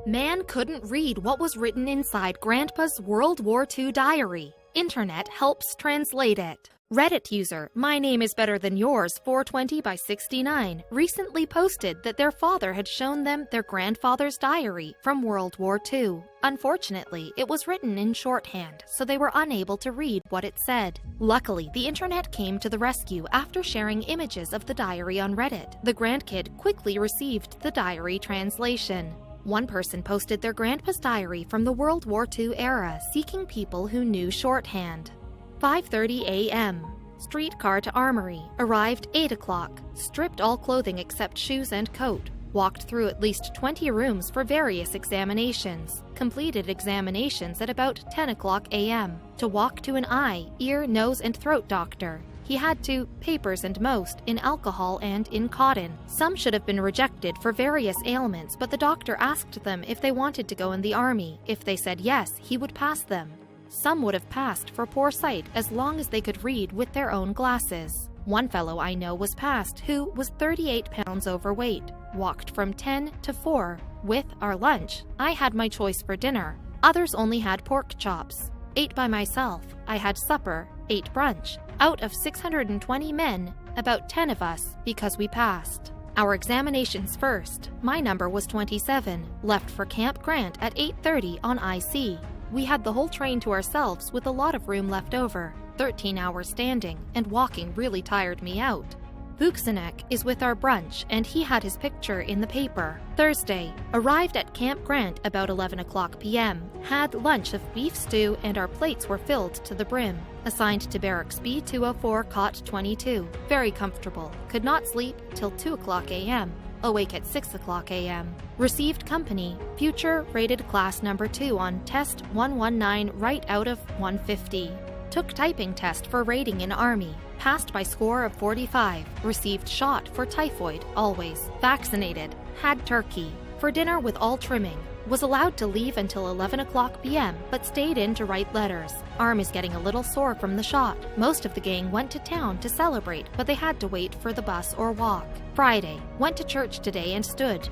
Man couldn't read what was written inside Grandpa's World War II diary. Internet helps translate it. Reddit user, My Name Is Better Than Yours 420 by 69, recently posted that their father had shown them their grandfather's diary from World War II. Unfortunately, it was written in shorthand, so they were unable to read what it said. Luckily, the internet came to the rescue after sharing images of the diary on Reddit. The grandkid quickly received the diary translation. One person posted their grandpa's diary from the World War II era, seeking people who knew shorthand. 5:30 a.m. Streetcar to Armory. Arrived 8 o'clock. Stripped all clothing except shoes and coat. Walked through at least 20 rooms for various examinations. Completed examinations at about 10 o'clock a.m. To walk to an eye, ear, nose, and throat doctor. He had to papers and most in alcohol and in cotton. Some should have been rejected for various ailments, but the doctor asked them if they wanted to go in the army. If they said yes, he would pass them. Some would have passed for poor sight as long as they could read with their own glasses. One fellow I know was passed who was 38 pounds overweight. Walked from 10 to 4. With our lunch, I had my choice for dinner. Others only had pork chops. Ate by myself. I had supper. Ate brunch. Out of 620 men, about 10 of us, because we passed. Our examinations first. My number was 27. Left for Camp Grant at 8:30 on IC. We had the whole train to ourselves with a lot of room left over. 13 hours standing, and walking really tired me out. Vuxenek is with our brunch, and he had his picture in the paper. Thursday, arrived at Camp Grant about 11 o'clock p.m. Had lunch of beef stew, and our plates were filled to the brim. Assigned to Barracks B204, Cot 22. Very comfortable. Could not sleep till 2 o'clock a.m. Awake at 6 o'clock a.m. Received company, future rated class number 2 on test 119 right out of 150. Took typing test for rating in Army. Passed by score of 45. Received shot for typhoid, always. Vaccinated. Had turkey. For dinner with all trimming. Was allowed to leave until 11 o'clock p.m., but stayed in to write letters. Arm is getting a little sore from the shot. Most of the gang went to town to celebrate, but they had to wait for the bus or walk. Friday, went to church today and stood.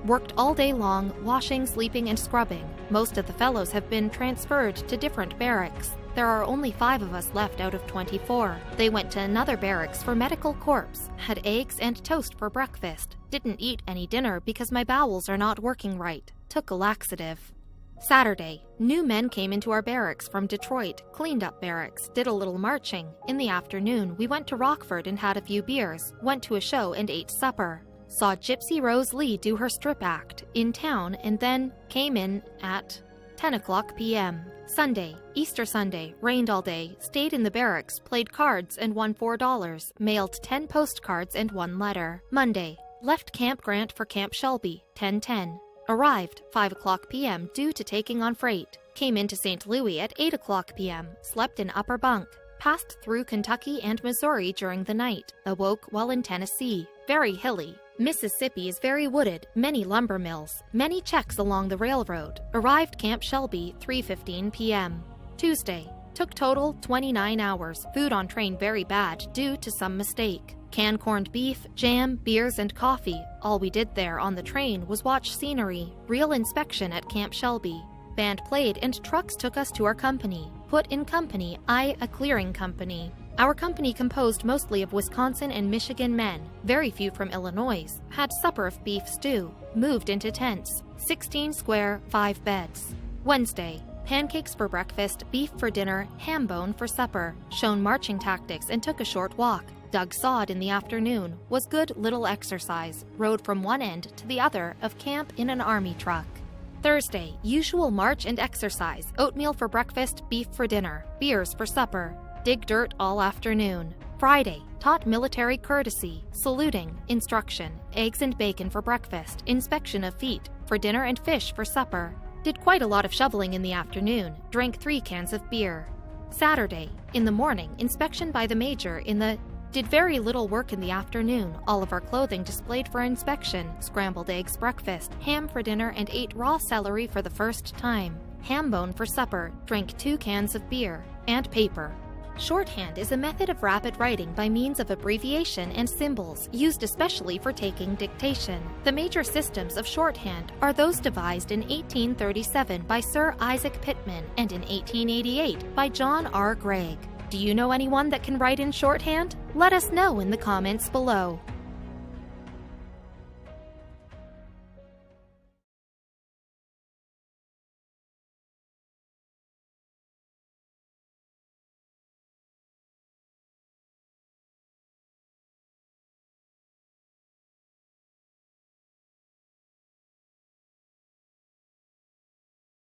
Worked all day long, washing, sleeping, and scrubbing. Most of the fellows have been transferred to different barracks. There are only 5 of us left out of 24. They went to another barracks for medical corps, had eggs and toast for breakfast. Didn't eat any dinner because my bowels are not working right. Took a laxative. Saturday, new men came into our barracks from Detroit, cleaned up barracks, did a little marching. In the afternoon, we went to Rockford and had a few beers, went to a show and ate supper. Saw Gypsy Rose Lee do her strip act in town and then came in at 10 o'clock p.m. Sunday, Easter Sunday, rained all day, stayed in the barracks, played cards and won $4, mailed 10 postcards and 1 letter. Monday, left Camp Grant for Camp Shelby, 10:10. Arrived 5 o'clock p.m. due to taking on freight. Came into St. Louis at 8 o'clock p.m. Slept in upper bunk. Passed through Kentucky and Missouri during the night. Awoke while in Tennessee. Very hilly. Mississippi is very wooded, many lumber mills, many checks along the railroad. Arrived Camp Shelby 3:15 p.m. Tuesday. Took total 29 hours. Food on train very bad due to some mistake. Canned corned beef, jam, beers, and coffee. All we did there on the train was watch scenery. Real inspection at Camp Shelby. Band played and trucks took us to our company. Put in company, a clearing company. Our company composed mostly of Wisconsin and Michigan men, very few from Illinois. Had supper of beef stew. Moved into tents. 16 square, 5 beds. Wednesday. Pancakes for breakfast, beef for dinner, ham bone for supper. Shown marching tactics and took a short walk. Dug sod in the afternoon. Was good little exercise. Rode from one end to the other of camp in an army truck. Thursday, usual march and exercise. Oatmeal for breakfast, beef for dinner. Beers for supper. Dig dirt all afternoon. Friday, taught military courtesy, saluting, instruction, eggs and bacon for breakfast, inspection of feet, for dinner and fish for supper. Did quite a lot of shoveling in the afternoon. Drank 3 cans of beer. Saturday, in the morning, inspection by the major in the Did very little work in the afternoon, all of our clothing displayed for inspection, scrambled eggs breakfast, ham for dinner, and ate raw celery for the first time. Ham bone for supper, drank 2 cans of beer, and paper. Shorthand is a method of rapid writing by means of abbreviation and symbols, used especially for taking dictation. The major systems of shorthand are those devised in 1837 by Sir Isaac Pitman and in 1888 by John R. Gregg. Do you know anyone that can write in shorthand? Let us know in the comments below.